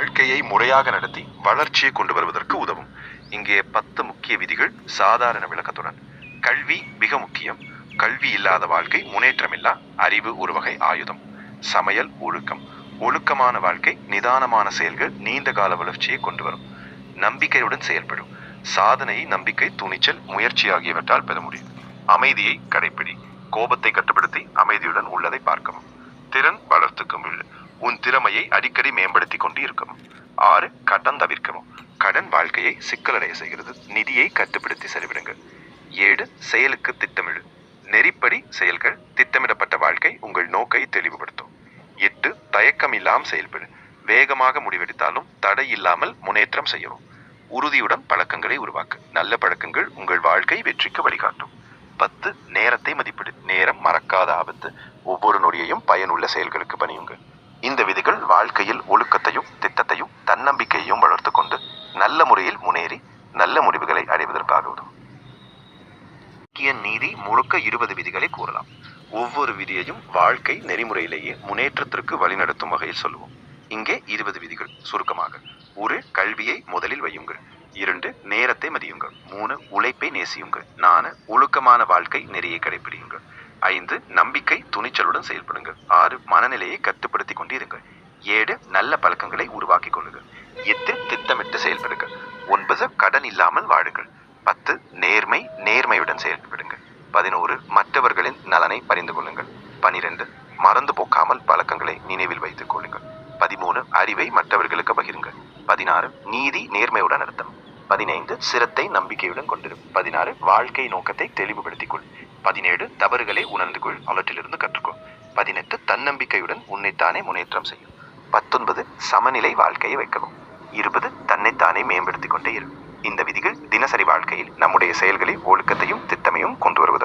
வாழ்க்கையை முறையாக நடத்தி வளர்ச்சியை கொண்டு வருவதற்கு உதவும். இங்கே 10 முக்கிய விதிகள் சாதாரண விளக்கத்துடன். கல்வி மிக முக்கியம். கல்வி இல்லாத வாழ்க்கை முன்னேற்றமில்லா. அறிவு ஒரு வகை ஆயுதம். சமையல் ஒழுக்கம். ஒழுக்கமான வாழ்க்கை நிதானமான செயல்கள் நீண்ட கால வளர்ச்சியை கொண்டு வரும். நம்பிக்கையுடன் செயல்படும். சாதனை நம்பிக்கை துணிச்சல் முயற்சி ஆகியவற்றால் பெற முடியும். அமைதியை கடைப்பிடி. கோபத்தை கட்டுப்படுத்தி அமைதியுடன் உள்ளதை பார்க்கவும். திறன் வளர்த்துக்கும். உன் திறமையை அடிக்கடி மேம்படுத்தி கொண்டு இருக்கவும். 6 கடன் தவிர்க்கவும். கடன் வாழ்க்கையை சிக்கலடைய செய்கிறது. நிதியை கட்டுப்படுத்தி செலவிடுங்க. 7 செயலுக்கு திட்டமிடு. நெறிப்படி செயல்கள். திட்டமிடப்பட்ட வாழ்க்கை உங்கள் நோக்கை தெளிவுபடுத்தும். 8 தயக்கம் இல்லாமல் செயல்படு. வேகமாக முடிவெடுத்தாலும் தடை இல்லாமல் முன்னேற்றம் செய்யவும். உறுதியுடன் பழக்கங்களை உருவாக்கு. நல்ல பழக்கங்கள் உங்கள் வாழ்க்கை வெற்றிக்கு வழிகாட்டும். 10 நேரத்தை மதிப்பிடு. நேரம் மறக்காத ஆபத்து. ஒவ்வொரு நொடியையும் பயனுள்ள செயல்களுக்கு பணியுங்கள். இந்த விதிகள் வாழ்க்கையில் ஒழுக்கத்தையும் திட்டத்தையும் தன்னம்பிக்கையையும் வளர்த்து கொண்டு நல்ல முறையில் முன்னேறி நல்ல முடிவுகளை அடைவதற்காக உதவும். நீதி முழுக்க 20 விதிகளை கூறலாம். ஒவ்வொரு விதியையும் வாழ்க்கை நெறிமுறையிலேயே முன்னேற்றத்திற்கு வழிநடத்தும் வகையில் சொல்லுவோம். இங்கே 20 விதிகள் சுருக்கமாக. 1 கல்வியை முதலில் வையுங்கள். 2 நேரத்தை மதியுங்கள். 3 உழைப்பை நேசியுங்கள். 4 ஒழுக்கமான வாழ்க்கை நெறியை கடைபிடியுங்கள். 5 நம்பிக்கை துணிச்சலுடன் செயல்படுங்கள். 6 மனநிலையை கட்டுப்படுத்தி கொண்டிருங்கள். 7 நல்ல பழக்கங்களை உருவாக்கி கொள்ளுங்கள். 8 திட்டமிட்டு செயல்படுங்கள். 9 கடன் இல்லாமல் வாழுங்கள். 10 நேர்மையுடன் செயல்படுங்கள். 11 மற்றவர்களின் நலனை பரிந்து கொள்ளுங்கள். 12 மறந்து போக்காமல் பழக்கங்களை நினைவில் வைத்துக் கொள்ளுங்கள். 13 அறிவை மற்றவர்களுக்கு பகிருங்கள். 16 நீதி நேர்மையுடன் அர்த்தம். 15 சிரத்தை நம்பிக்கையுடன் கொண்டிரும். 16 வாழ்க்கை நோக்கத்தை தெளிவுபடுத்திக் கொள். 17 தவறுகளை உணர்ந்து கொள், அவற்றிலிருந்து கற்றுக்கொள். 18 தன்னம்பிக்கையுடன் உன்னைத்தானே முன்னேற்றம் செய்யும். 19 சமநிலை வாழ்க்கையை வைக்கவும். 20 தன்னைத்தானே மேம்படுத்திக் கொண்டே இரு. இந்த விதிகள் தினசரி வாழ்க்கையில் நம்முடைய செயல்களில் ஒழுக்கத்தையும் திட்டமையும் கொண்டு வருவது